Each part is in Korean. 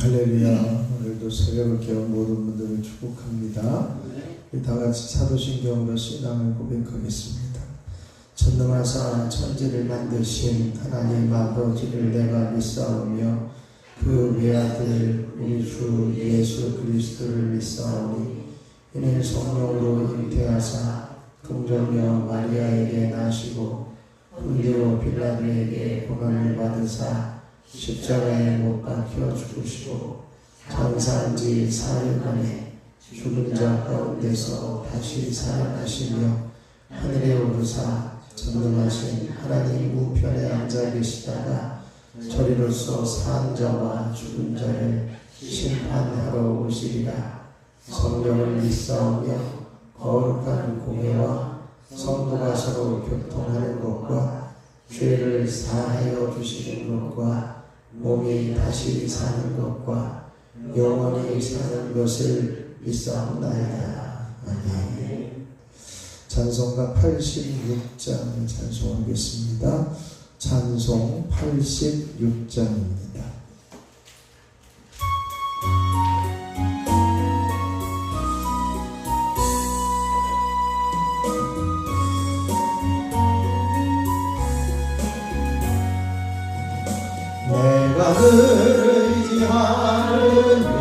할렐루야. 오늘도 새벽을 깨운 모든 분들을 축복합니다. 다같이 사도신경으로 신앙을 고백하겠습니다. 전능하사 천지를 만드신 하나님 아버지를 내가 믿사오며 그 외아들 우리 주 예수 그리스도를 믿사오니 이는 성령으로 잉태하사 동정녀 마리아에게 나시고 본디오 빌라도에게 고난을 받으사 십자가에 못 박혀 죽으시고 장사한 지 4일 만에 죽은 자 가운데서 다시 살아나시며 하늘에 오르사 전능하신 하나님 우편에 앉아 계시다가 저리로서 산 자와 죽은 자를 심판하러 오시리라. 성령을 믿사오며 거룩한 공회와 성도가 서로 교통하는 것과 죄를 사하여 주시는 것과 몸이 다시 사는 것과 영원히 사는 것을 믿사옵나이다. 아멘. 찬송가 86장 찬송하겠습니다. 찬송 86장입니다. 내가 늘 의지하는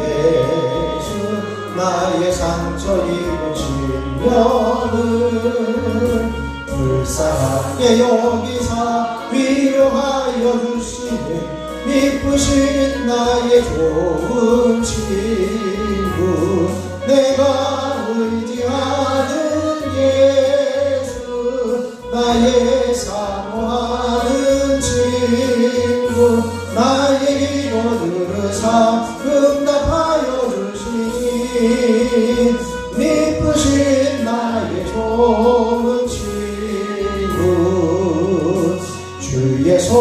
예수 나의 상처 입으시면은 불쌍하게 여기사 위로하여 주시네. 미쁘신 나의 좋은 친구 내가 의지하는 예수 나의 사모하는 친구 나의 기도 들으사 응답하여 주시니 미쁘신 나의 좋은 친구 주의 손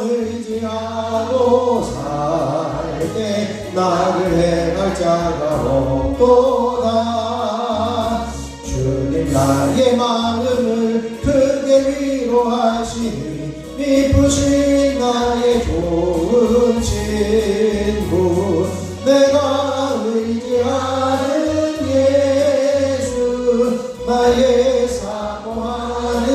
의지하고 살 때 나를 행할 자가 없도다. 주님 나의 마음을 크게 위로하시니 미쁘신 나의 좋은 친구 내가 의지하는 예수 나의 사모하는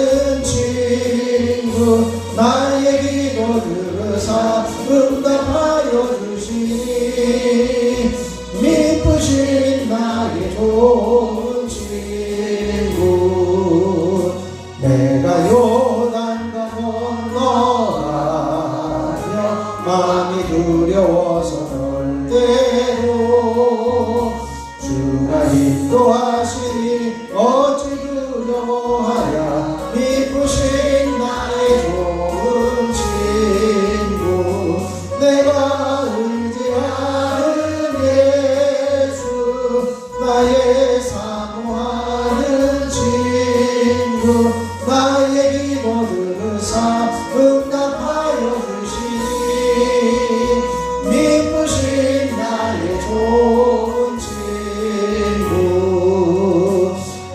친구 나의 기도 들으사 응답하여 주시니 미쁘신 나의 좋은 친구 내가 요단강 건너가며 마음이 두려워서 떨 때도 주가 인도하시니 어찌 두려워하랴. 미쁘신 나의 좋은 친구 내가 의지하는 예수 나의 사모하는 친구 나의 기도 들으사 응답하여 주시니 미쁘신 나의 좋은 친구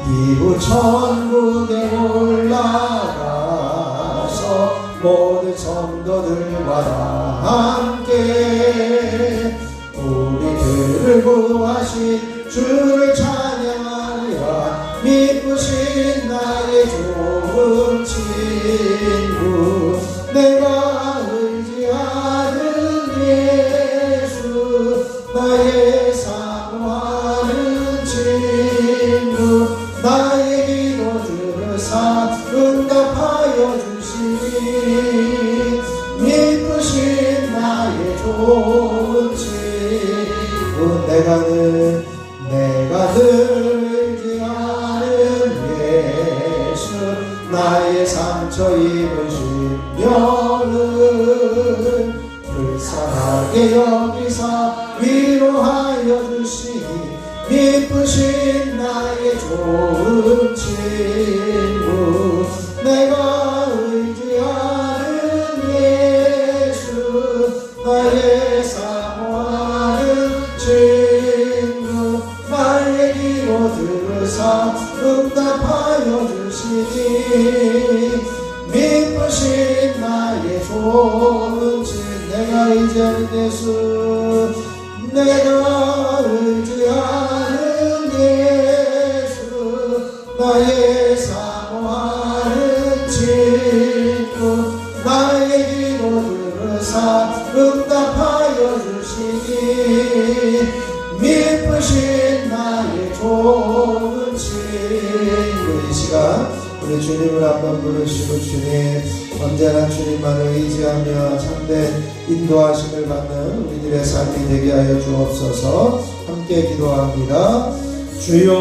이후 천국에 올라가서 모든 성도들과 다 함께 우리들을 구하신 주를 찬양하리라. 미쁘신 나의 좋은 친구 내가 의지하는 예수 나의 사모하는 친구 나의 기도 들으사 응답하여 주시니 미쁘신 나의 좋은 친구 내가 늘 의지하는 예수 나의 상처 입으시면은 불쌍하게 여기사 위로하여 주시니 미쁘신 나의 좋은 친구 내가 의지하는 예수 나의 사모하는 친구 나의 기도 들으사 응답하여 주시니 미쁘신 나의 좋은 친구 내가 의지하는 예수 내가 의지하는 예수 나의 사모하는 친구 나의 기도 들으사 응답하여 주시니 미쁘신 나의 좋은 친구. 이 시간 우리 주님을 한번 부르시고 주님 언제나 주님만을 의지하며 참된 인도하심을 받는 우리들의 삶이 되게 하여 주옵소서. 함께 기도합니다. 주여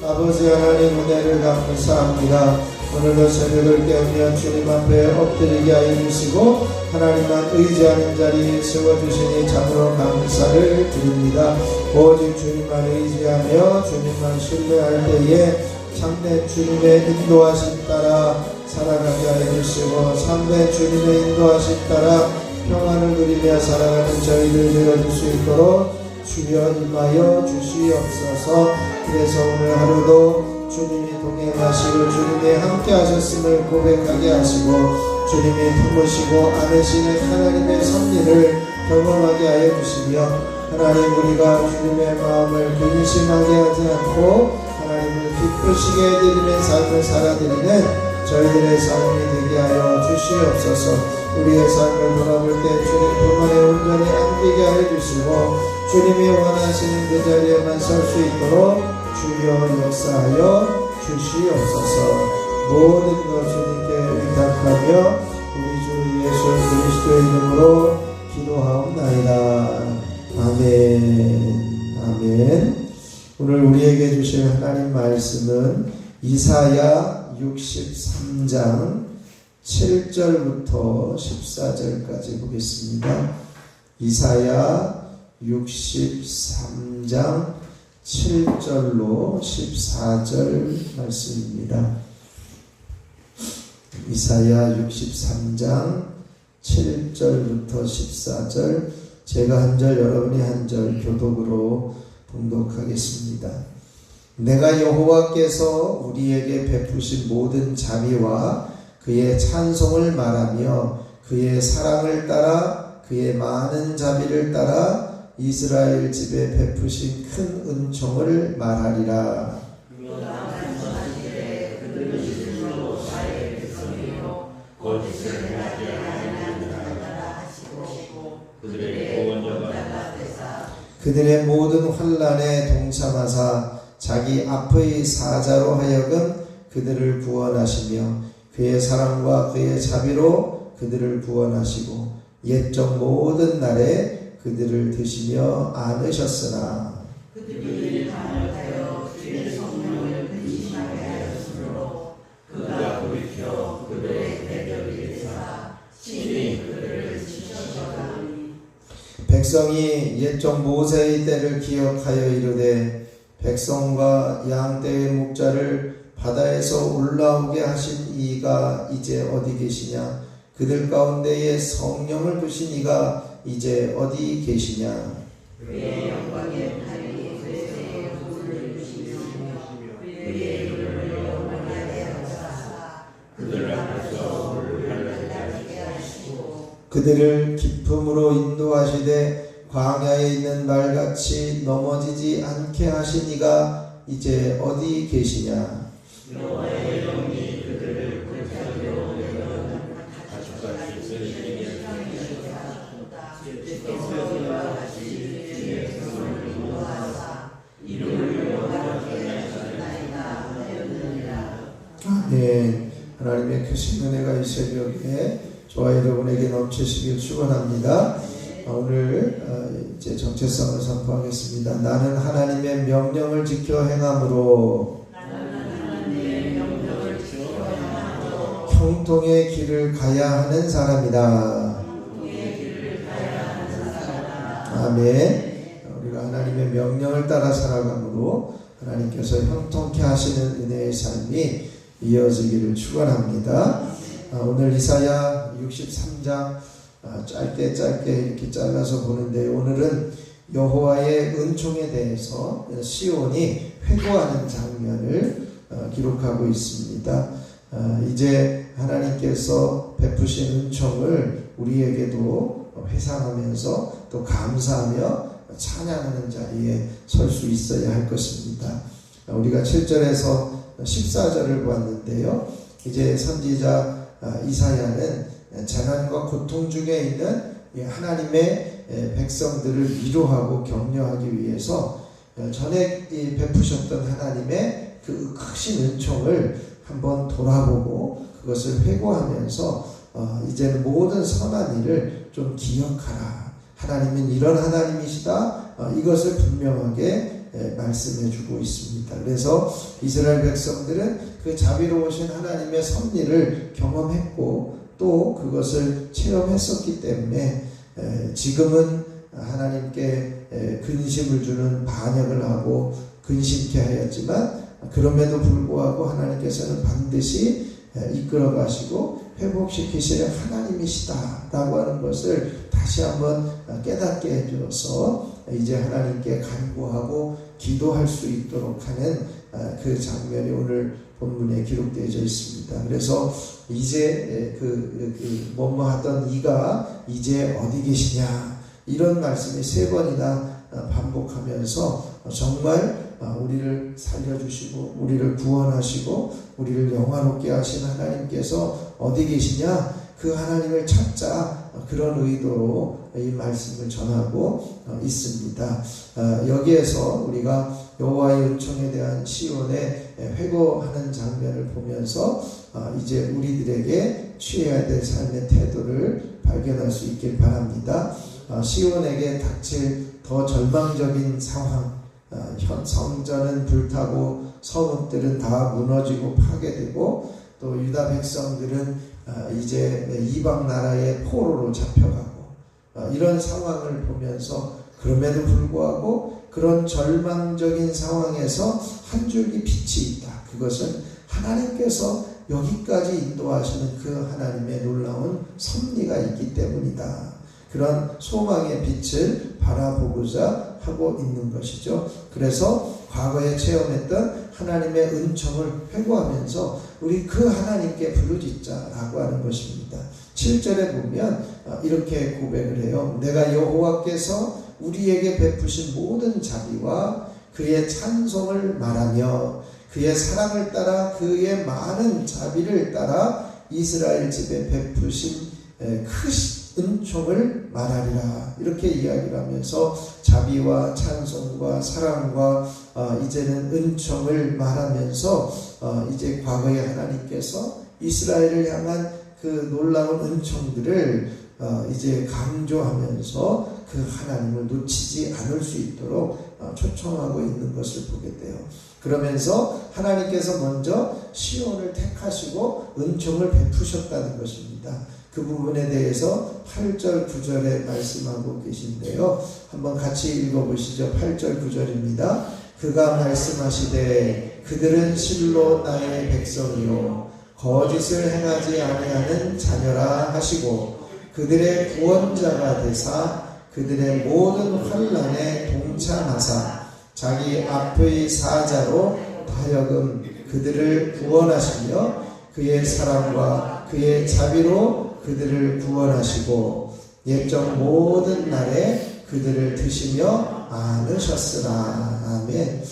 아버지 하나님 은혜를 감사합니다. 오늘도 새벽을 깨우며 주님 앞에 엎드리게 하여 주시고 하나님만 의지하는 자리에 세워주시니 참으로 감사를 드립니다. 오직 주님만 의지하며 주님만 신뢰할 때에 참된 주님의 인도하심 따라 살아가게 하여 주시고 참된 주님의 인도하심 따라 평안을 누리며 살아가는 저희들 되어줄 수 있도록 주여 임하여 주시옵소서. 그래서 오늘 하루도 주님이 동행하시고 주님이 함께 하셨음을 고백하게 하시고 주님이 품으시고 안으시는 하나님의 섭리를 경험하게 하여 주시며 하나님 우리가 주님의 마음을 근심하게 하지 않고 하나님을 기쁘시게 해드리는 삶을 살아드리는 저희들의 삶이 되게 하여 주시옵소서. 우리의 삶을 돌아볼 때 주님 품안에 온전히 안기게 하여 주시고 주님이 원하시는 그 자리에만 설 수 있도록 주여 역사하여 주시옵소서. 모든 것 주님께 의탁하며 우리 주 예수 그리스도의 이름으로 기도하옵나이다. 아멘. 아멘. 오늘 우리에게 주실 하나님 말씀은 이사야 63장 7절부터 14절까지 보겠습니다. 이사야 63장 7절로 14절 말씀입니다. 이사야 63장 7절부터 14절 제가 한 절 여러분이 한 절 교독으로 봉독하겠습니다. 내가 여호와께서 우리에게 베푸신 모든 자비와 그의 찬송을 말하며 그의 사랑을 따라 그의 많은 자비를 따라 이스라엘 집에 베푸신 큰 은총을 말하리라. 그들의 모든 환난에 동참하사 자기 앞의 사자로 하여금 그들을 구원하시며 그의 사랑과 그의 자비로 그들을 구원하시고 옛적 모든 날에 그들을 드시며 안으셨으나 그들이 반역하여 주의 성령을 근심하게 하였으므로 그가 돌이켜 그들의 대적이 되사 친히 그들을 지켜가니 백성이 옛적 모세의 때를 기억하여 이르되 백성과 양떼의 목자를 바다에서 올라오게 하신 이가 이제 어디 계시냐? 그들 가운데에 성령을 부신 이가 이제 어디 계시냐? 그의 영광의 팔이 그의 모습을 주시며 그의 이름을 영원하게 하사 그들 앞에서 물을 나게 하시고 그들을 기품으로 인도하시되 광야에 있는 말같이 넘어지지 않게 하신 이가 이제 어디 계시냐? 여호와의 영이 그들을 불태우려 내려는 가축같이 그들에게 향하셨다. 주께서 이와 같이 주의 백성을 인도하사 이름을 영원하게 하셨나이다 하였느니라. 아멘. 하나님의 크신 은혜가 이 새벽에 저와 여러분에게 넘치시길 축원합니다. 오늘 이제 정체성을 선포하겠습니다. 나는 하나님의 명령을 지켜 행함으로 형통의 길을 가야 하는 사람이다. 아멘. 우리가 하나님의 명령을 따라 살아감으로 하나님께서 형통케 하시는 은혜의 삶이 이어지기를 축원합니다. 오늘 이사야 63장 짧게 이렇게 잘라서 보는데 오늘은 여호와의 은총에 대해서 시온이 회고하는 장면을 기록하고 있습니다. 이제 하나님께서 베푸신 은총을 우리에게도 회상하면서 또 감사하며 찬양하는 자리에 설 수 있어야 할 것입니다. 우리가 7절에서 14절을 보았는데요. 이제 선지자 이사야는 재난과 고통 중에 있는 하나님의 백성들을 위로하고 격려하기 위해서 전에 베푸셨던 하나님의 그 크신 은총을 한번 돌아보고 그것을 회고하면서 이제는 모든 선한 일을 좀 기억하라. 하나님은 이런 하나님이시다. 이것을 분명하게 말씀해 주고 있습니다. 그래서 이스라엘 백성들은 그 자비로우신 하나님의 섭리를 경험했고 또 그것을 체험했었기 때문에 지금은 하나님께 근심을 주는 반역을 하고 근심케 하였지만 그럼에도 불구하고 하나님께서는 반드시 이끌어 가시고 회복시키시는 하나님이시다 라고 하는 것을 다시 한번 깨닫게 해주어서 이제 하나님께 간구하고 기도할 수 있도록 하는 그 장면이 오늘 본문에 기록되어져 있습니다. 그래서 이제 뭐뭐 하던 이가 이제 어디 계시냐 이런 말씀이 3번이나 반복하면서 정말 우리를 살려주시고 우리를 구원하시고 우리를 영화롭게 하신 하나님께서 어디 계시냐 그 하나님을 찾자 그런 의도로 이 말씀을 전하고 있습니다. 여기에서 우리가 여호와의 은총에 대한 시온의 회고하는 장면을 보면서 이제 우리들에게 취해야 될 삶의 태도를 발견할 수 있길 바랍니다. 시온에게 닥칠 더 절망적인 상황, 현 성전은 불타고 성읍들은 다 무너지고 파괴되고 또 유다 백성들은 이제 이방 나라의 포로로 잡혀가고 이런 상황을 보면서 그럼에도 불구하고 그런 절망적인 상황에서 한 줄기 빛이 있다. 그것은 하나님께서 여기까지 인도하시는 그 하나님의 놀라운 섭리가 있기 때문이다. 그런 소망의 빛을 바라보고자 하고 있는 것이죠. 그래서 과거에 체험했던 하나님의 은총을 회고하면서 우리 그 하나님께 부르짖자라고 하는 것입니다. 7절에 보면 이렇게 고백을 해요. 내가 여호와께서 우리에게 베푸신 모든 자비와 그의 찬송을 말하며 그의 사랑을 따라 그의 많은 자비를 따라 이스라엘 집에 베푸신 크신 은총을 말하리라 이렇게 이야기를 하면서 자비와 찬송과 사랑과 이제는 은총을 말하면서 이제 과거에 하나님께서 이스라엘을 향한 그 놀라운 은총들을 이제 강조하면서 그 하나님을 놓치지 않을 수 있도록 초청하고 있는 것을 보게 돼요. 그러면서 하나님께서 먼저 시온을 택하시고 은총을 베푸셨다는 것입니다. 그 부분에 대해서 8절 9절에 말씀하고 계신데요. 한번 같이 읽어보시죠. 8절 9절입니다. 그가 말씀하시되 그들은 실로 나의 백성이요 거짓을 행하지 아니하는 자녀라 하시고 그들의 구원자가 되사 그들의 모든 환난에 동참하사 자기 앞의 사자로 하여금 그들을 구원하시며 그의 사랑과 그의 자비로 그들을 구원하시고 옛적 모든 날에 그들을 드시며 안으셨으라. 아멘.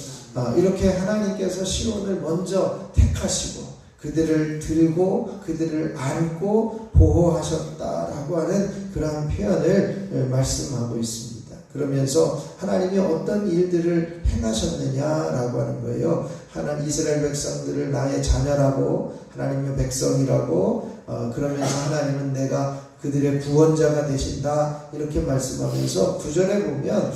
이렇게 하나님께서 시온을 먼저 택하시고 그들을 들고 그들을 안고 보호하셨다라고 하는 그러한 표현을 말씀하고 있습니다. 그러면서 하나님이 어떤 일들을 행하셨느냐라고 하는 거예요. 하나님 이스라엘 백성들을 나의 자녀라고 하나님의 백성이라고 그러면서 하나님은 내가 그들의 구원자가 되신다 이렇게 말씀하면서 9절에 보면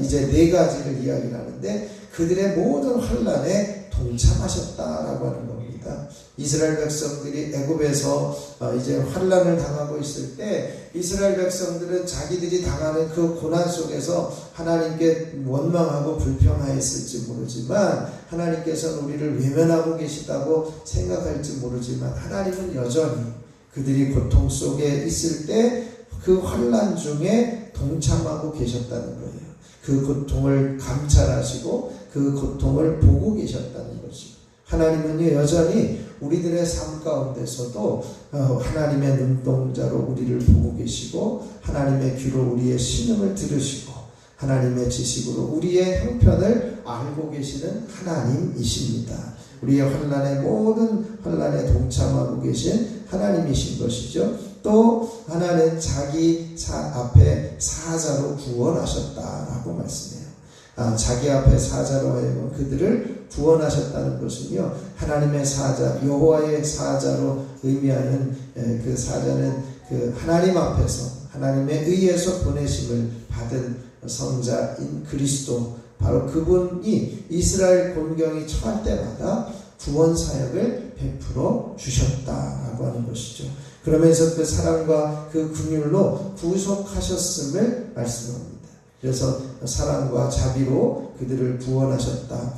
이제 4가지를 이야기를 하는데 그들의 모든 환난에 동참하셨다라고 하는 겁니다. 이스라엘 백성들이 애굽에서 이제 환난을 당하고 있을 때 이스라엘 백성들은 자기들이 당하는 그 고난 속에서 하나님께 원망하고 불평하였을지 모르지만 하나님께서는 우리를 외면하고 계시다고 생각할지 모르지만 하나님은 여전히 그들이 고통 속에 있을 때 그 환난 중에 동참하고 계셨다는 거예요. 그 고통을 감찰하시고 그 고통을 보고 계셨다는 것이죠. 하나님은 여전히 우리들의 삶 가운데서도 하나님의 눈동자로 우리를 보고 계시고 하나님의 귀로 우리의 신음을 들으시고 하나님의 지식으로 우리의 형편을 알고 계시는 하나님이십니다. 우리의 환난의 모든 환난에 동참하고 계신 하나님이신 것이죠. 또 하나는 자기 앞에 사자로 구원하셨다라고 말씀해요. 자기 앞에 사자로 하여금 그들을 구원하셨다는 것은요, 하나님의 사자, 여호와의 사자로 의미하는 그 사자는 그 하나님 앞에서 하나님의 의에서 보내심을 받은 성자인 그리스도, 바로 그분이 이스라엘 곤경이 처할 때마다 구원 사역을 베풀어 주셨다라고 하는 것이죠. 그러면서 그 사랑과 그 긍휼로 구속하셨음을 말씀합니다. 그래서 사랑과 자비로 그들을 구원하셨다.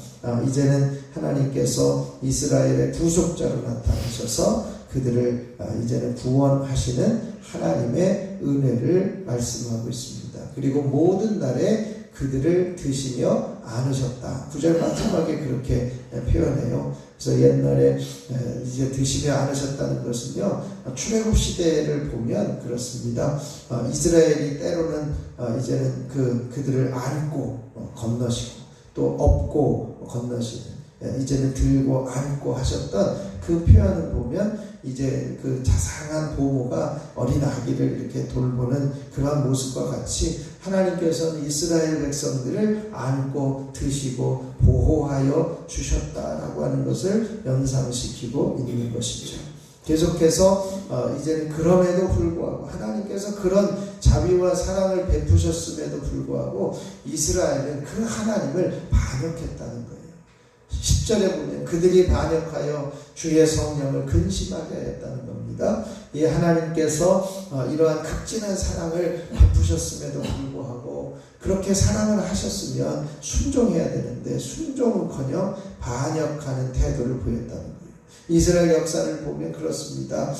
이제는 하나님께서 이스라엘의 구속자로 나타나셔서 그들을 이제는 구원하시는 하나님의 은혜를 말씀하고 있습니다. 그리고 모든 날에 그들을 드시며 안으셨다. 9절 마지막에 그렇게 표현해요. 그래서 옛날에 이제 드시며 안으셨다는 것은요, 출애굽 시대를 보면 그렇습니다. 이스라엘이 때로는 이제는 그들을 안고 건너시고 또 업고 건너시는, 이제는 들고 안고 하셨던 그 표현을 보면 이제 그 자상한 부모가 어린 아기를 이렇게 돌보는 그러한 모습과 같이 하나님께서는 이스라엘 백성들을 안고 드시고 보호하여 주셨다라고 하는 것을 연상시키고 있는 것이죠. 계속해서 이제는 그럼에도 불구하고 하나님께서 그런 자비와 사랑을 베푸셨음에도 불구하고 이스라엘은 그 하나님을 반역했다는 거예요. 10절에 보면 그들이 반역하여 주의 성령을 근심하게 했다는 겁니다. 이 하나님께서 이러한 극진한 사랑을 베푸셨음에도 불구하고 그렇게 사랑을 하셨으면 순종해야 되는데 순종은커녕 반역하는 태도를 보였다는 거예요. 이스라엘 역사를 보면 그렇습니다.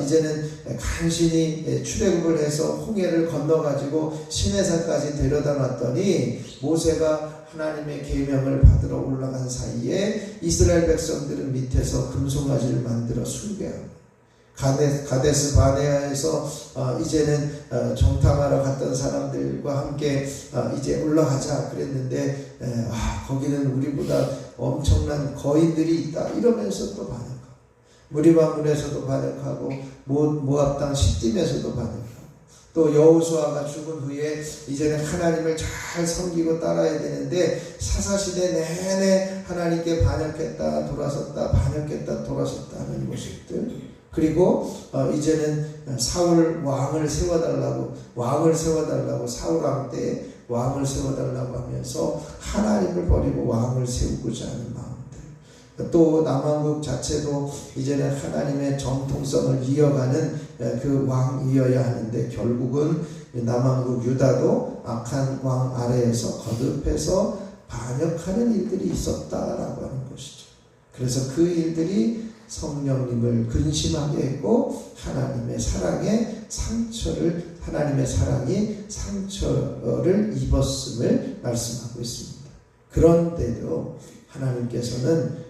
이제는 간신히 출애굽을 해서 홍해를 건너가지고 시내산까지 데려다 놨더니 모세가 하나님의 계명을 받으러 올라간 사이에 이스라엘 백성들은 밑에서 금송아지를 만들어 숭배하고 가데스 바네아에서 이제는 정탐하러 갔던 사람들과 함께 이제 올라가자 그랬는데 거기는 우리보다 엄청난 거인들이 있다 이러면서 또 반역하고 무리바문에서도 반역하고 모압 땅 시딤에서도 반역하고 또 여호수아가 죽은 후에 이제는 하나님을 잘 섬기고 따라야 되는데 사사시대 내내 하나님께 반역했다 돌아섰다 반역했다 돌아섰다 하는 모습들, 그리고 이제는 사울 왕을 세워달라고 사울 왕 때 왕을 세워달라고 하면서 하나님을 버리고 왕을 세우고자 하는 마음들, 또 남왕국 자체도 이제는 하나님의 정통성을 이어가는 그 왕이어야 하는데 결국은 남왕국 유다도 악한 왕 아래에서 거듭해서 반역하는 일들이 있었다라고 하는 것이죠. 그래서 그 일들이 성령님을 근심하게 했고 하나님의 사랑이 상처를 입었음을 말씀하고 있습니다. 그런데도 하나님께서는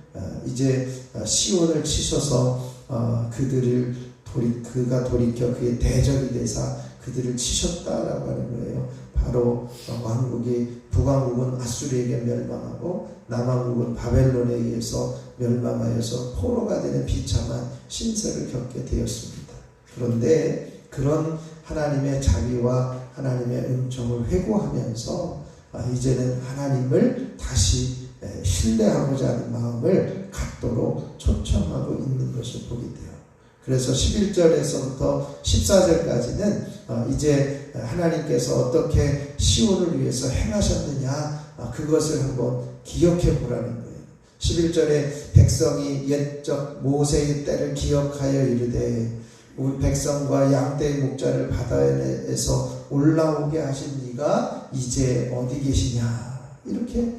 이제 시온을 치셔서 그가 돌이켜 그의 대적이 되사 그들을 치셨다라고 하는 거예요. 바로 북왕국은 아수르에게 멸망하고 남왕국은 바벨론에 의해서 멸망하여서 포로가 되는 비참한 신세를 겪게 되었습니다. 그런데 그런 하나님의 자비와 하나님의 은총을 회고하면서 이제는 하나님을 다시 신뢰하고자 하는 마음을 갖도록 초청하고 있는 것을 보게 돼요. 그래서 11절에서부터 14절까지는 이제 하나님께서 어떻게 시온을 위해서 행하셨느냐 그것을 한번 기억해 보라는 거예요. 11절에 백성이 옛적 모세의 때를 기억하여 이르되 우리 백성과 양떼의 목자를 바다에서 올라오게 하신 네가 이제 어디 계시냐 이렇게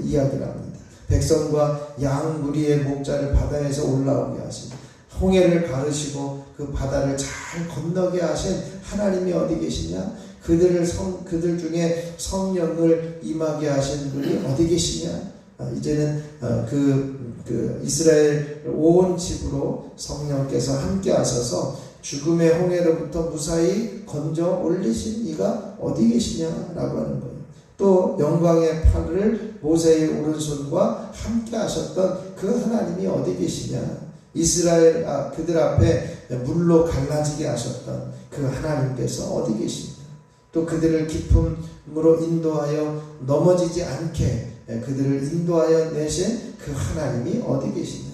이야기를 합니다. 백성과 양 무리의 목자를 바다에서 올라오게 하신, 홍해를 가르시고 그 바다를 잘 건너게 하신 하나님이 어디 계시냐? 그들 중에 성령을 임하게 하신 분이 어디 계시냐? 이제는 그 이스라엘 온 집으로 성령께서 함께 하셔서 죽음의 홍해로부터 무사히 건져 올리신 이가 어디 계시냐라고 하는 거예요. 또 영광의 팔을 모세의 오른손과 함께 하셨던 그 하나님이 어디 계시냐. 이스라엘 그들 앞에 물로 갈라지게 하셨던 그 하나님께서 어디 계시냐. 또 그들을 기쁨으로 인도하여 넘어지지 않게 그들을 인도하여 내신 그 하나님이 어디 계시냐.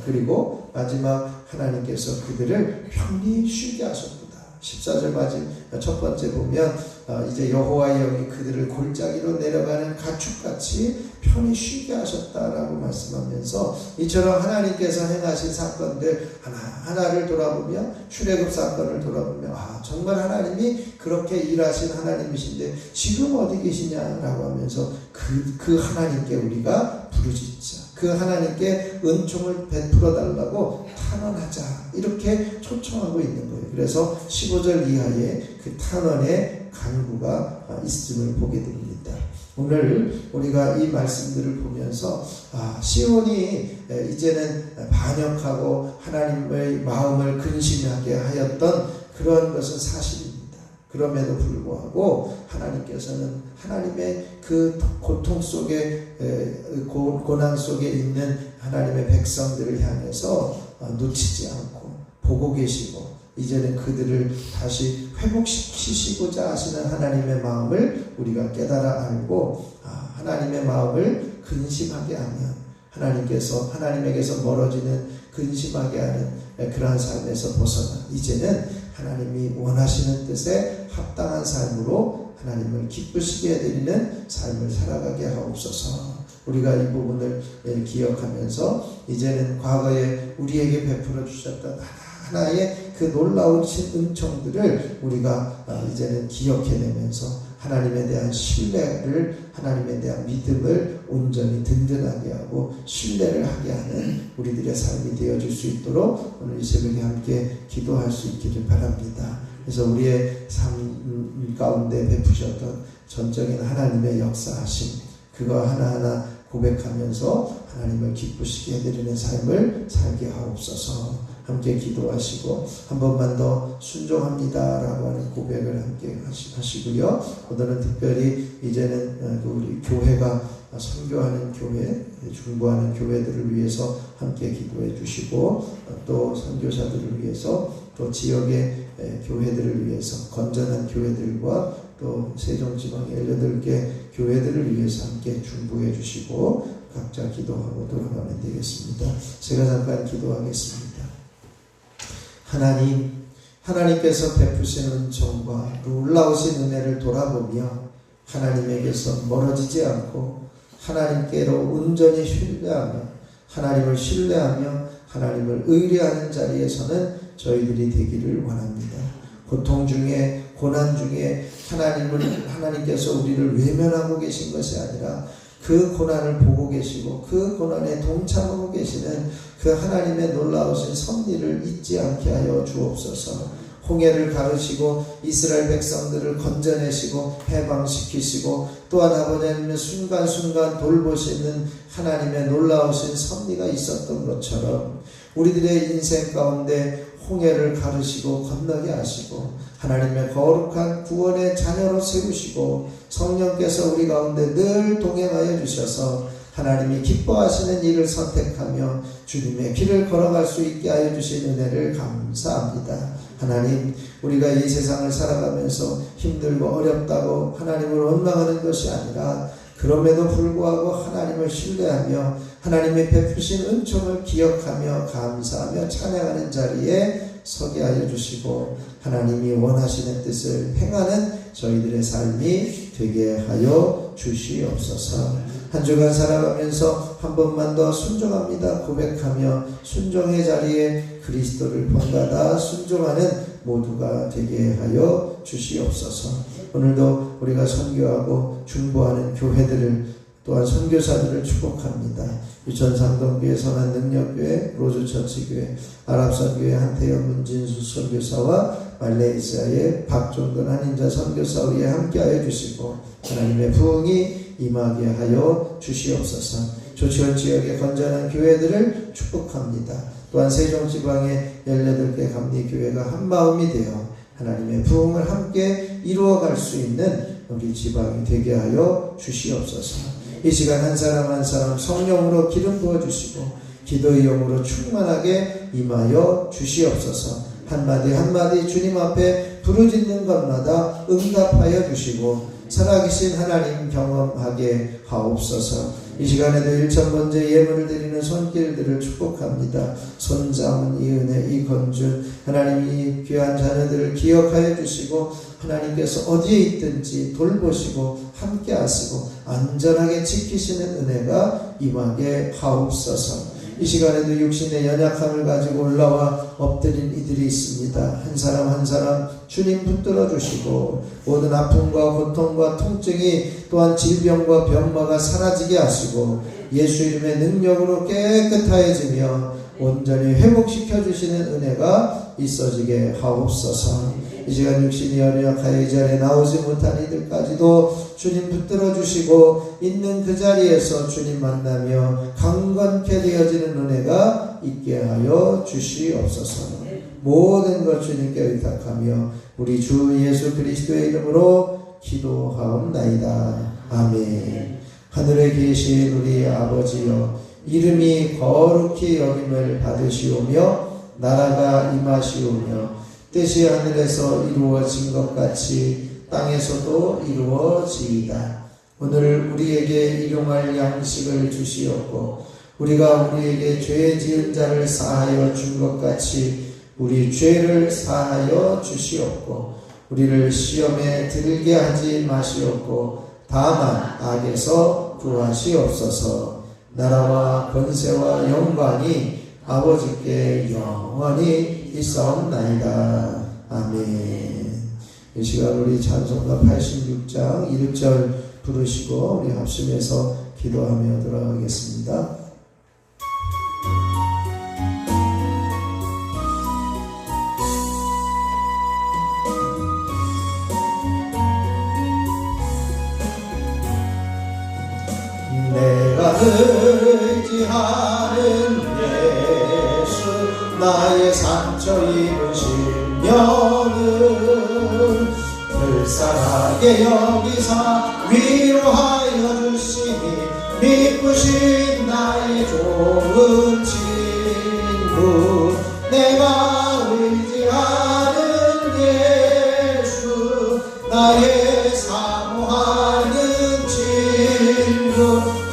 그리고 마지막 하나님께서 그들을 편히 쉬게 하셨구나. 14절 마지막 첫 번째 보면 이제 여호와의 영이 그들을 골짜기로 내려가는 가축같이 편히 쉬게 하셨다라고 말씀하면서 이처럼 하나님께서 행하신 사건들 하나하나를 돌아보며 출애굽 사건을 돌아보며 정말 하나님이 그렇게 일하신 하나님이신데 지금 어디 계시냐라고 하면서 그 하나님께 우리가 부르짖자. 그 하나님께 은총을 베풀어 달라고 탄원하자. 이렇게 초청하고 있는 거예요. 그래서 15절 이하에 그 탄원의 간구가 있음을 보게 됩니다. 오늘 우리가 이 말씀들을 보면서 시온이 이제는 반역하고 하나님의 마음을 근심하게 하였던 그런 것은 사실입니다. 그럼에도 불구하고 하나님께서는 하나님의 그 고통 속에 고난 속에 있는 하나님의 백성들을 향해서 놓치지 않고 보고 계시고 이제는 그들을 다시 회복시키시고자 하시는 하나님의 마음을 우리가 깨달아 알고 하나님의 마음을 근심하게 하면 하나님에게서 멀어지는 근심하게 하는 그러한 삶에서 벗어나 이제는 하나님이 원하시는 뜻에 합당한 삶으로 하나님을 기쁘시게 해드리는 삶을 살아가게 하옵소서. 우리가 이 부분을 기억하면서 이제는 과거에 우리에게 베풀어 주셨던 하나의 그 놀라우신 은총들을 우리가 이제는 기억해내면서 하나님에 대한 신뢰를 하나님에 대한 믿음을 온전히 든든하게 하고 신뢰를 하게 하는 우리들의 삶이 되어줄 수 있도록 오늘 이 새벽에 함께 기도할 수 있기를 바랍니다. 그래서 우리의 삶 가운데 베푸셨던 전적인 하나님의 역사하심 그거 하나하나 고백하면서 하나님을 기쁘시게 해드리는 삶을 살게 하옵소서. 함께 기도하시고 한 번만 더 순종합니다라고 하는 고백을 함께 하시고요. 오늘은 특별히 이제는 우리 교회가 선교하는 교회, 중보하는 교회들을 위해서 함께 기도해 주시고 또 선교사들을 위해서 또 지역의 교회들을 위해서 건전한 교회들과 또 세종지방의 18개 교회들을 위해서 함께 중보해 주시고 각자 기도하고 돌아가면 되겠습니다. 제가 잠깐 기도하겠습니다. 하나님께서 베푸신 은총과 놀라우신 은혜를 돌아보며 하나님에게서 멀어지지 않고 하나님께로 온전히 신뢰하며 하나님을 신뢰하며 하나님을 의뢰하는 자리에서는 저희들이 되기를 원합니다. 고통 중에 고난 중에 하나님께서 우리를 외면하고 계신 것이 아니라 그 고난을 보고 계시고 그 고난에 동참하고 계시는 그 하나님의 놀라우신 섭리를 잊지 않게 하여 주옵소서. 홍해를 가르시고 이스라엘 백성들을 건져내시고 해방시키시고 또한 아버지 하나님의 순간순간 돌보시는 하나님의 놀라우신 섭리가 있었던 것처럼 우리들의 인생 가운데 홍해를 가르시고 건너게 하시고 하나님의 거룩한 구원의 자녀로 세우시고 성령께서 우리 가운데 늘 동행하여 주셔서 하나님이 기뻐하시는 일을 선택하며 주님의 길을 걸어갈 수 있게 하여 주신 은혜를 감사합니다. 하나님, 우리가 이 세상을 살아가면서 힘들고 어렵다고 하나님을 원망하는 것이 아니라 그럼에도 불구하고 하나님을 신뢰하며 하나님의 베푸신 은총을 기억하며 감사하며 찬양하는 자리에 서게 하여 주시고 하나님이 원하시는 뜻을 행하는 저희들의 삶이 되게 하여 주시옵소서. 한 주간 살아가면서 한 번만 더 순종합니다 고백하며 순종의 자리에 그리스도를 본받아 순종하는 모두가 되게 하여 주시옵소서. 오늘도 우리가 선교하고 중보하는 교회들을 또한 선교사들을 축복합니다. 유천상동교회 선한능력교회, 로즈처치교회, 아랍선교회 한태영 문진수 선교사와 말레이시아의 박종돈 한인자 선교사 위에 함께하여 주시고 하나님의 부흥이 임하게 하여 주시옵소서. 조치원 지역의 건전한 교회들을 축복합니다. 또한 세종지방의 18개 감리교회가 한마음이 되어 하나님의 부흥을 함께 이루어갈 수 있는 우리 지방이 되게 하여 주시옵소서. 이 시간 한 사람 한 사람 성령으로 기름 부어주시고 기도의 영으로 충만하게 임하여 주시옵소서. 한마디 한마디 주님 앞에 부르짖는 것마다 응답하여 주시고 살아계신 하나님 경험하게 하옵소서. 이 시간에도 1,000번째 예물을 드리는 손길들을 축복합니다. 손자문, 이은혜, 이건준 하나님이 귀한 자녀들을 기억하여 주시고 하나님께서 어디에 있든지 돌보시고 함께 하시고 안전하게 지키시는 은혜가 임하게 하옵소서. 이 시간에도 육신의 연약함을 가지고 올라와 엎드린 이들이 있습니다. 한 사람 한 사람 주님 붙들어 주시고 모든 아픔과 고통과 통증이 또한 질병과 병마가 사라지게 하시고 예수 이름의 능력으로 깨끗하여지며 온전히 회복시켜 주시는 은혜가 있어지게 하옵소서. 이 시간 육신이 연약하여 이 자리에 나오지 못한 이들까지도 주님 붙들어 주시고 있는 그 자리에서 주님 만나며 강건케 되어지는 은혜가 있게 하여 주시옵소서. 모든 것 주님께 의탁하며 우리 주 예수 그리스도의 이름으로 기도하옵나이다. 아멘. 하늘에 계신 우리 아버지여, 이름이 거룩히 여김을 받으시오며 나라가 임하시오며 뜻이 하늘에서 이루어진 것 같이 땅에서도 이루어지이다. 오늘 우리에게 일용할 양식을 주시옵고 우리가 우리에게 죄 지은 자를 사하여 준 것 같이 우리 죄를 사하여 주시옵고 우리를 시험에 들게 하지 마시옵고 다만 악에서 구하시옵소서. 나라와 권세와 영광이 아버지께 영원히 있사옵나이다. 아멘. 이 시간 우리 찬송가 86장 1절 부르시고 우리 합심해서 기도하며 들어가겠습니다. 내가 의지하는 예수 나의 상처 입으시면은 불쌍하게 여기사 위로하여 주시니 미쁘신 나의 좋은 친구 내가 의지하는 예수 나의 사모하는 친구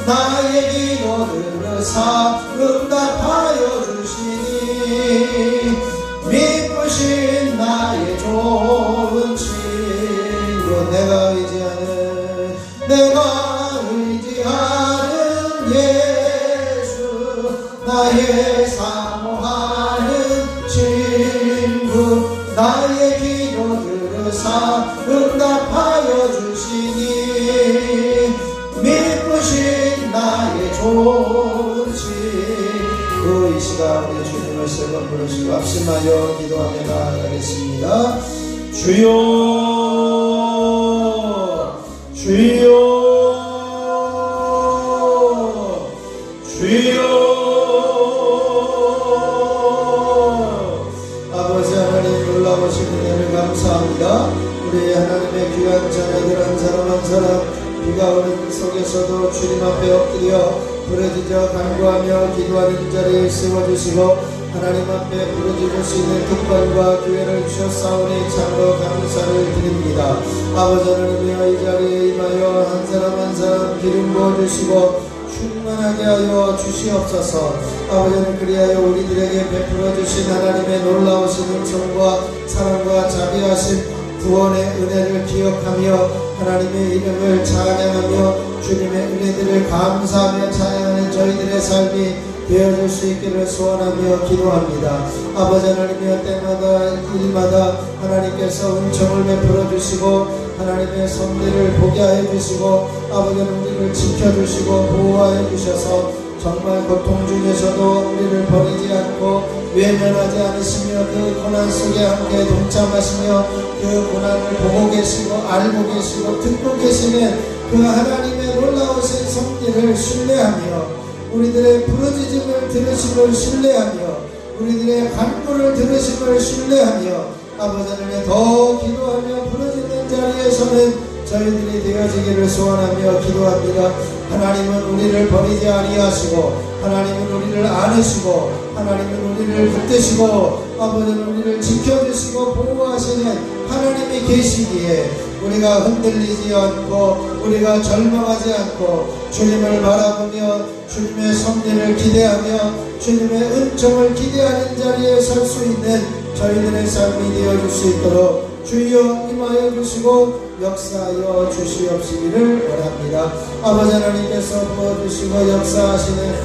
나의 기도 들으사 응답하여 주시니 미쁘신 나의 좋은 친구 내가 의지하는 예수 나의 사모하는 친구 나의 기도 들으사 응답하여 주시니 미쁘신 나의 좋은 친구. 이 시간 우리 주님을 세번 부르시고 합심하여 기도하며 나아가겠습니다. 주여 주여 주여. 아버지 하나님 놀라우신 은혜를 감사합니다. 우리 하나님의 귀한 자녀들 한 사람 한 사람 비가 오는 속에서도 주님 앞에 엎드려 부르짖어 간구하며 기도하는 자리에 세워주시고 하나님 앞에 부르짖을 수 있는 특권과 기회를 주셨사오니 참으로 감사를 드립니다. 아버지 하나님이여 이 자리에 임하여 한 사람 한 사람 기름 부어주시고 충만하게 하여 주시옵소서. 아버지는 그리하여 우리들에게 베풀어 주신 하나님의 놀라우신 은총과 사랑과 자비하심 구원의 은혜를 기억하며 하나님의 이름을 찬양하며 주님의 은혜들을 감사하며 찬양하는 저희들의 삶이 되어줄 수 있기를 소원하며 기도합니다. 아버지 하나님이여 때마다 일마다 하나님께서 은총을 베풀어 주시고 하나님의 섭리를 보게 하여 주시고 아버지는 우리를 지켜주시고 보호하여 주셔서 정말 고통 중에서도 우리를 버리지 않고 외면하지 않으시며 그 고난 속에 함께 동참하시며 그 고난을 보고 계시고 알고 계시고 듣고 계시는 그 하나님의 놀라우신 섭리를 신뢰하며 우리들의 부르짖음을 들으심을 신뢰하며 우리들의 간구를 들으심을 신뢰하며 아버지 하나님 더 기도하며 부르짖는 자리에서는 저희들이 되어지기를 소원하며 기도합니다. 하나님은 우리를 버리지 아니하시고 하나님은 우리를 안으시고 하나님은 우리를 붙드시고 아버지는 우리를 지켜주시고 보호하시는 하나님이 계시기에 우리가 흔들리지 않고 우리가 절망하지 않고 주님을 바라보며 주님의 섭리를 기대하며 주님의 은총을 기대하는 자리에 설 수 있는 저희들의 삶이 되어줄 수 있도록 주여 임하여 주시고 역사하여 주시옵시기를 원합니다. 아버지 하나님께서 부어주시고 역사하시는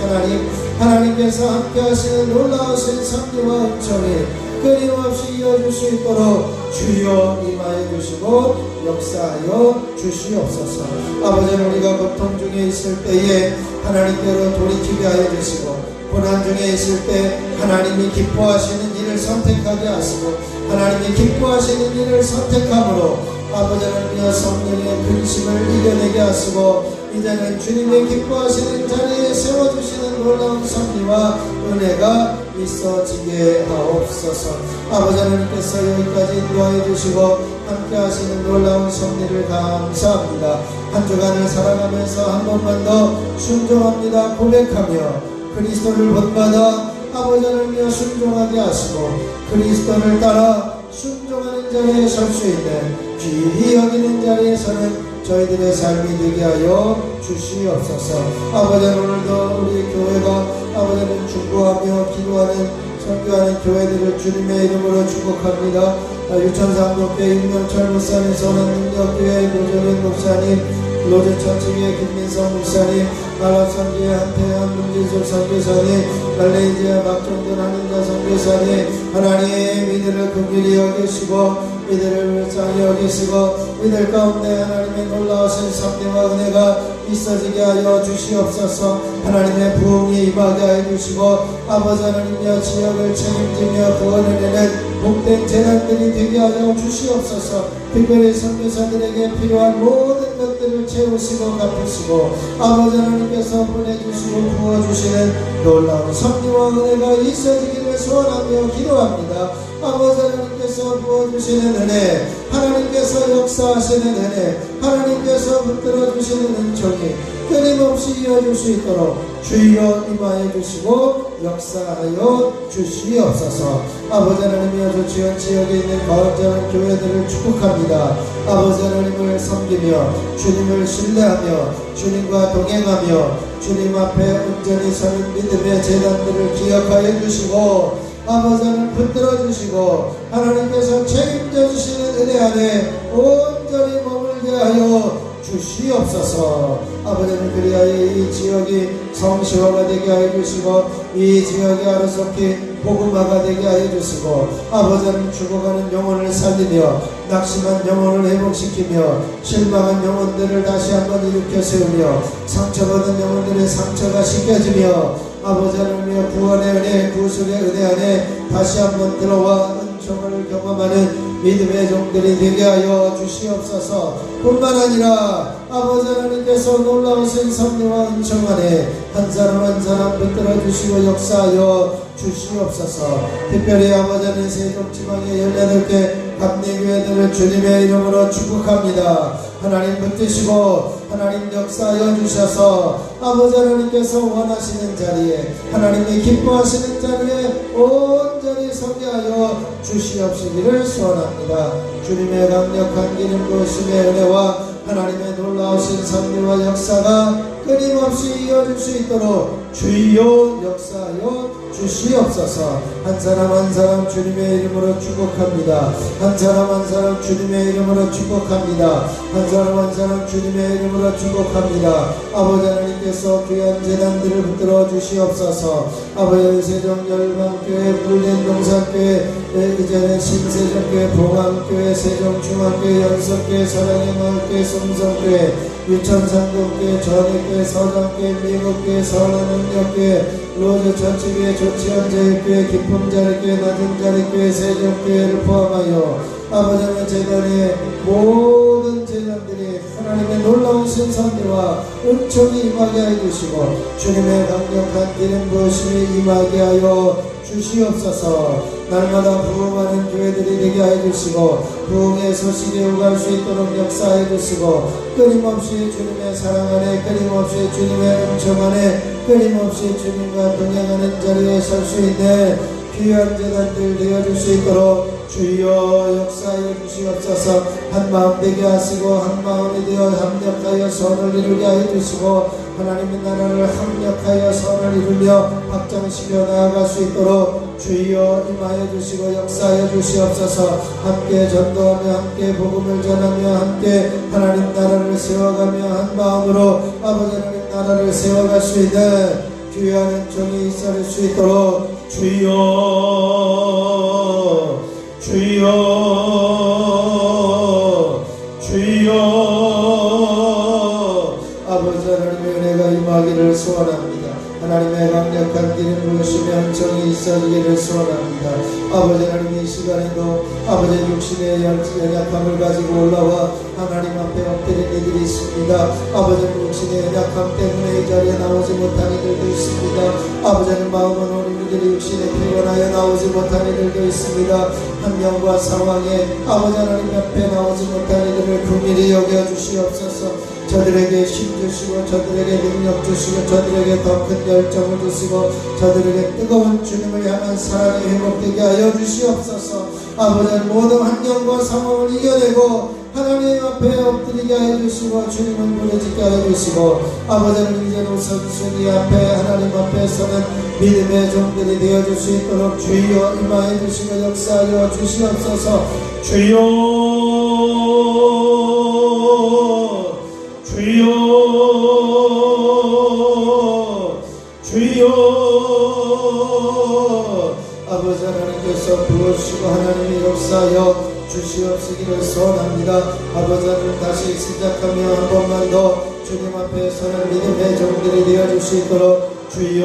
하나님께서 함께하시는 놀라우신 섭리와 은총이 끊임없이 이어질 수 있도록 주여 임하여 주시고 역사하여 주시옵소서. 아버지 우리가 고통 중에 있을 때에 하나님께로 돌이키게 하여 주시고 고난 중에 있을 때 하나님이 기뻐하시는 일을 선택하게 하시고 하나님이 기뻐하시는 일을 선택함으로 아버지 하나님의 성령의 근심을 이겨내게 하시고 이제는 주님의 기뻐하시는 자리에 세워주시는 놀라운 섭리와 은혜가 있어지게 하옵소서. 아버지 하나님께서 여기까지 인도하여 주시고 함께 하시는 놀라운 섭리를 감사합니다. 한 주간을 살아가면서 한 번만 더 순종합니다 고백하며 그리스도를 본받아 아버지 하나님이여 순종하게 하시고 그리스도를 따라 순종하는 자리에 설 수 있는 귀히 여기는 자리에서는 저희들의 삶이 되게 하여 주시옵소서. 아버지 오늘도 우리 교회가 아버지는 중보하며 기도하는 선교하는 교회들을 주님의 이름으로 축복합니다. 유천상교회 임명철 목사님, 선한능력교회 노정현 목사님, 로제천치교회 김민성 목사님, 아랍선교회 한태현 문진석 선교사님, 말레이시아 박종돈 한인자 선교사님, 하나님 이들을 긍휼히 여기시고 이들을 불쌍히 여기시고 이들 가운데 하나님의 놀라우신 섭리와 은혜가 있어지게 하여 주시옵소서. 하나님의 부흥이 임하게 하여 주시고 아버지 하나님의 지역을 책임지며 구원해내는 복된 재단들이 되게 하여 주시옵소서. 특별히 선교사들에게 필요한 모든 것들을 채우시고 갚으시고 아버지 하나님께서 보내주시고 부어주시는 놀라운 섭리와 은혜가 있어지기를 소원하며 기도합니다. 아버지 하나님께서 부어주시는 은혜, 하나님께서 역사하시는 은혜, 하나님께서 붙들어주시는 은총이 끊임없이 이어질 수 있도록 주여 임하여 주시고 역사하여 주시옵소서. 아버지 하나님이여 저 지원 지역에 있는 가운데한 교회들을 축복합니다. 아버지 하나님을 섬기며 주님을 신뢰하며 주님과 동행하며 주님 앞에 온전히 서는 믿음의 재단들을 기억하여 주시고 아버지 하나님 붙들어 주시고 하나님께서 책임져 주시는 은혜 안에 온전히 머물게 하여 주시옵소서. 아버지는 그리하여 이 지역이 성시화가 되게 하여 주시고 이 지역이 하루속히 복음화가 되게 하여 주시고 아버지는 죽어가는 영혼을 살리며 낙심한 영혼을 회복시키며 실망한 영혼들을 다시 한번 일으켜 세우며 상처받은 영혼들의 상처가 씻겨지며 아버지 하나님의 구원의 은혜 구속의 은혜 안에 다시 한번 들어와 은총을 경험하는 믿음의 종들이 되게 하여 주시옵소서. 뿐만 아니라 아버지 하나님께서 놀라우신 섭리와 은총 안에 한 사람 한 사람 붙들어 주시고 역사하여 주시옵소서. 특별히 아버지 하나님 세종지방의 18개 감리교회들을 주님의 이름으로 축복합니다. 하나님 붙드시고 하나님 역사하여 주셔서 아버지 하나님께서 원하시는 자리에 하나님이 기뻐하시는 자리에 온전히 서게 하여 주시옵시기를 소원합니다. 주님의 강력한 기름 부으심의 은혜와 하나님의 놀라우신 섭리와 역사가 끊임없이 이어질 수 있도록 주여 역사하여 주시옵소서. 한 사람 한 사람 주님의 이름으로 축복합니다. 한 사람 한 사람 주님의 이름으로 축복합니다. 한 사람 한 사람 주님의 이름으로 축복합니다. 아버지 하나님께서 귀한 재단들을 붙들어 주시옵소서. 아버지 세종열방교회 불린동산교회 이제는 신세종교회, 봉암교회, 세종중앙교회, 연석교회, 사랑의 마을교회, 성성교회, 유천상동교회, 전해교회, 서장교회, 미국교회, 선한능력교회, 로즈 전체교회, 조치원제일교회, 기쁨자리교회, 낮은자리교회, 세종교회를 포함하여 아버지는 재단의 모든 재단들이 하나님의 놀라운 생산대와 은총이 임하게 해주시고 주님의 강력한 기름 부으심이 임하게 하여 주시옵소서. 날마다 부흥하는 교회들이 되게 해주시고 부흥의 소식이 오갈 수 있도록 역사해 주시고 끊임없이 주님의 사랑 안에, 끊임없이 주님의 은총 안에, 끊임없이 주님과 동행하는 자리에 설 수 있는 귀한 재단들 되어줄 수 있도록 주여 역사하여 주시옵소서. 한마음 되게 하시고 한마음이 되어 합력하여 선을 이루게 하여 주시고 하나님의 나라를 합력하여 선을 이루며 확장시켜 나아갈 수 있도록 주여 임하여 주시고 역사하여 주시옵소서. 함께 전도하며 함께 복음을 전하며 함께 하나님 나라를 세워가며 한 마음으로 아버지 하나님 나라를 세워갈 수 있는 귀한 은총이 있을 수 있도록 주여 아버지 하나님의 은혜가 임하기를 소원합니다. 하나님의 강력한 기름 부으심의 은총이 있어지기를 소원합니다. 아버지 하나님 이 시간에도 아버지 육신의 연약함을 가지고 올라와 하나님 앞에 엎드린 이들이 있습니다. 아버지는 육신의 연약함 때문에 이 자리에 나오지 못한 이들도 있습니다. 아버지는 마음은 어린이들이 육신에 피곤하여 나오지 못한 이들도 있습니다. 환경과 상황에 아버지 하나님 앞에 나오지 못한 이들을 긍휼히 여겨 주시옵소서. 저들에게 힘 주시고 저들에게 능력 주시고 저들에게 더 큰 열정을 주시고 저들에게 뜨거운 주님을 향한 사랑이 회복되게 하여 주시옵소서. 아버지는 모든 환경과 상황을 이겨내고 하나님 앞에 엎드리게 하여 주시고 주님을 부르짖게 하여 주시고 아버지는 이제는 우선순위 앞에 하나님 앞에 서는 믿음의 종들이 되어줄 수 있도록 주여 임하여 주시고 역사하여 주시옵소서. 주여 아버지 하나님께서 부어주시고 하나님이 역사하여 주시옵시기를 소원합니다. 아버지 하나님 다시 시작하며 한 번만 더 주님 앞에 서는 믿음의 종들이 되어줄 수 있도록 주여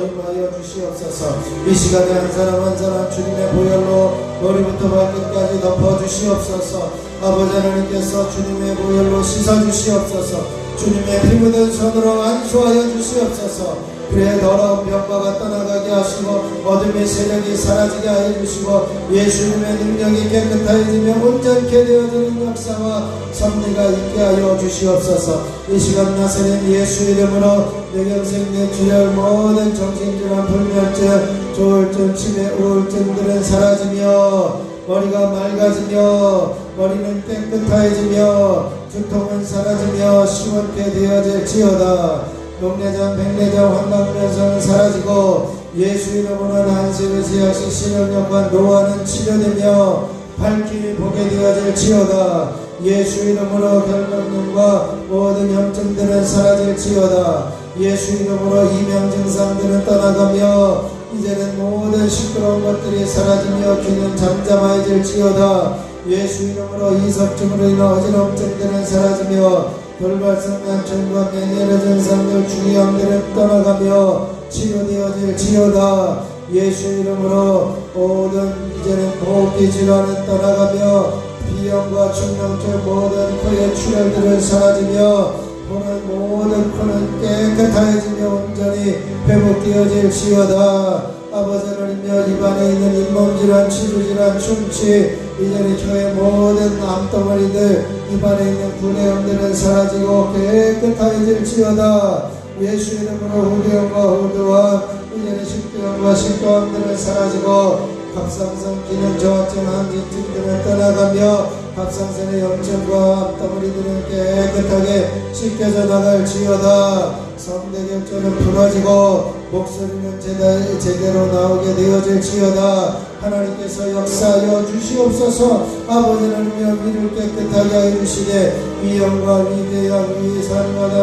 임하여 주시옵소서. 이 시간에 한 사람 한 사람 주님의 보혈로 머리부터 발끝까지 덮어주시옵소서. 아버지 하나님께서 주님의 보혈로 씻어주시옵소서. 주님의 피 묻은 손으로 안수하여 주시옵소서. 그의 더러운 병과가 떠나가게 하시고 어둠의 세력이 사라지게 하여 주시고 예수님의 능력이 깨끗해지며 온전케 되어지는 역사와 섭리가 있게 하여 주시옵소서. 이 시간 나사렛 예수 이름으로 뇌경색, 뇌출혈, 모든 정신질환, 불면증, 조울증, 치매, 우울증들은 사라지며 머리가 맑아지며 머리는 깨끗해지며 두통은 사라지며 시원케 되어질지어다. 녹내장, 백내장, 환각면성은 사라지고 예수 이름으로 한세의 지약식 신영력과 노화는 치료되며 밝힘이 보게 되어질지어다. 예수 이름으로 결막염과 모든 염증들은 사라질지어다. 예수 이름으로 이명 증상들은 떠나가며 이제는 모든 시끄러운 것들이 사라지며 귀는 잠잠해질지어다. 예수 이름으로 이석증으로 인한 어지럼증들은 사라지며 돌발성 난청과 맹혈의 증상들, 중이염들은 떠나가며 치료되어질지어다. 예수 이름으로 모든 이제는 호흡기 질환은 떠나가며 비염과 중병증, 모든 코의 출혈들은 사라지며 보는 모든 코는 깨끗해지며 온전히 회복되어질지어다. 아버지 하나님여 입안에 있는 잇몸질환, 치주질환, 충치, 이제는 혀의 모든 암덩어리들, 입안에 있는 불내염들은 사라지고 깨끗해질지어다. 예수 이름으로 후두염과 후두암, 이제는 식도염과 식도암들은 사라지고 갑상선 기능 저하증, 항진증들은 떠나가며 갑상선의 염증과 암덩어리들은 깨끗하게 씻겨져 나갈지어다. 성대결절은 풀어지고 목소리는 제대로 나오게 되어질지어다. 하나님께서 역사하여 주시옵소서. 아버지 하나님여 위를 깨끗하게 하여 주시되 위염과 위궤양, 위산마다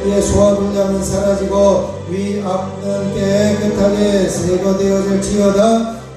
위의 소화불량은 사라지고 위암은 깨끗하게 제거되어질지어다.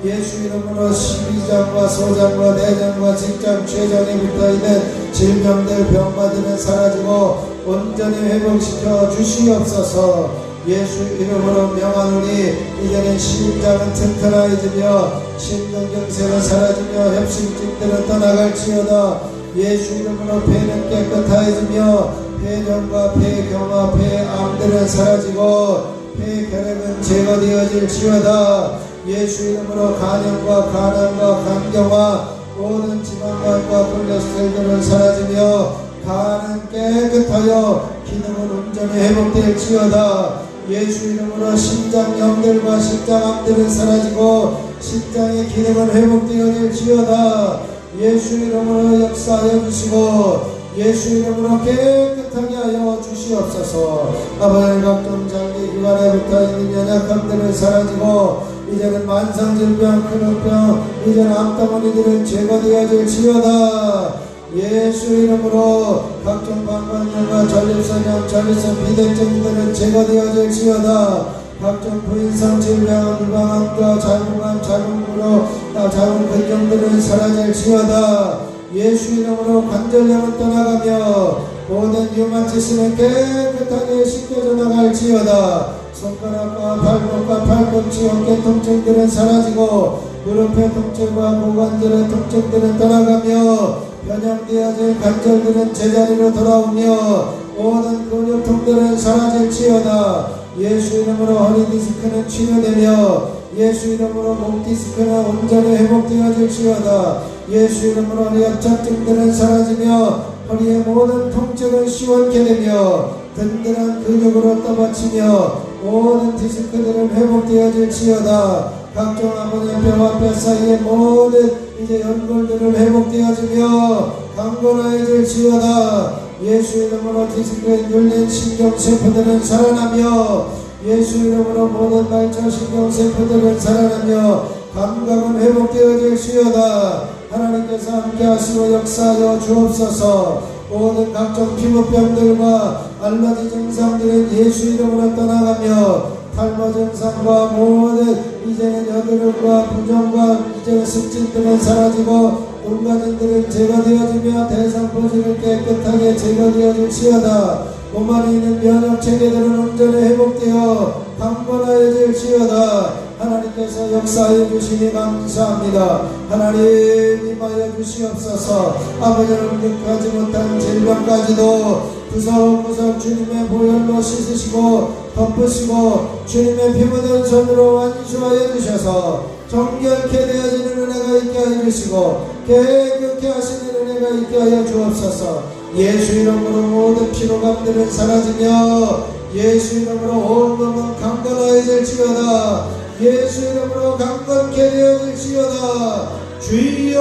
예수 이름으로 12장과 소장과 내장과 직장 췌장에 붙어있는 질병들 병마들은 사라지고 온전히 회복시켜 주시옵소서. 예수 이름으로 명하노니 이제는 심장은 튼튼해지며 심근경색은 사라지며 협심증들은 떠나갈지어다. 예수 이름으로 폐는 깨끗해지며 폐경과 폐경화 폐암들은 사라지고 폐결핵은 제거되어질지어다. 예수 이름으로 간염과 간암과 간경화 모든 지방간과 콜레스테롤은 사라지며 간은 깨끗하여 기능은 온전히 회복될지어다. 예수 이름으로 심장염들과 심장암들은 사라지고 심장의 기능은 회복되어질지어다. 예수 이름으로 역사하여 주시고 예수 이름으로 깨끗하게 하여 주시옵소서. 아버지 각종 장기 기관에 붙어있는 연약함들은 사라지고 이제는 만성질병, 근육병, 이제는 암덩어리들은 제거되어질지어다. 예수 이름으로 각종 방광염과 전립선염, 전립선 비대증들은 제거되어질지어다. 각종 부인성 질병, 유방암과 자궁암, 자궁으로 자궁근경들은 사라질지어다. 예수 이름으로 관절염은 떠나가며 모든 류마티스는 깨끗하게 씻겨져 나갈지어다. 손가락과 발목과 팔꿈치 어깨 통증들은 사라지고 무릎의 통증과 고관절의 통증들은 떠나가며 변형되어진 관절들은 제자리로 돌아오며 모든 근육통들은 사라질지어다. 예수 이름으로 허리 디스크는 치료되며 예수 이름으로 목 디스크는 온전히 회복되어질지어다. 예수 이름으로 허리 협착증들은 사라지며 허리의 모든 통증은 시원케 되며 든든한 근육으로 떠받치며 모든 디스크들은 회복되어질지어다. 각종 아버지 뼈와 뼈 사이의 모든 이제 연골들은 회복되어지며 강건해질지어다. 예수 이름으로 디스크에 눌린 신경세포들은 살아나며 예수 이름으로 모든 말초 신경세포들은 살아나며 감각은 회복되어질지어다. 하나님께서 함께하시고 역사하여 주옵소서. 모든 각종 피부병들과 알러지 증상들은 예수 이름으로 떠나가며 탈모 증상과 모든 이제는 여드름과 부종과 이제는 습진들은 사라지고 눈가진들은 제거되어지며 대상포질은 깨끗하게 제거되어질지어다. 몸 안에 있는 면역체계들은 온전히 회복되어 강건하여질지어다. 하나님께서 역사해 주시니 감사합니다. 하나님 임하여 주시옵소서. 아버지는 극하지 못한 질병까지도 구석구석 주님의 보혈로 씻으시고 덮으시고 주님의 피묻은 손으로 완수하여 주셔서 정결케 되어지는 은혜가 있게 하여 주시고 깨끗게 하시는 은혜가 있게 하여 주옵소서. 예수 이름으로 모든 피로감들은 사라지며 예수 이름으로 온몸은 강건하여질지어다. 예수 이름으로 강건케 되어질지어다. 주여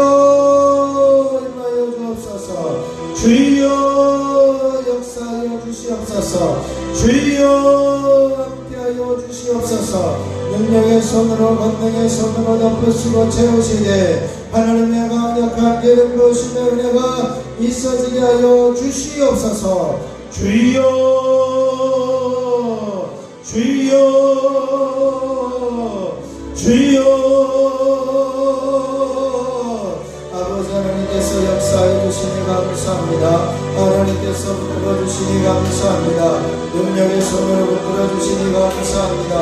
임하여 주옵소서. 주여 역사하여 주시옵소서. 주여 함께하여 주시옵소서. 능력의 손으로 권능의 손으로 덮으시고 채우시되 하나님의 강력한 기름 부으심의 은혜가 있어지게 하여 주시옵소서. 주여 주여 주여. 아버지 하나님께서 역사해 주시니 감사합니다. 하나님께서 붙들어 주시니 감사합니다. 능력의 손으로 붙들어 주시니 감사합니다.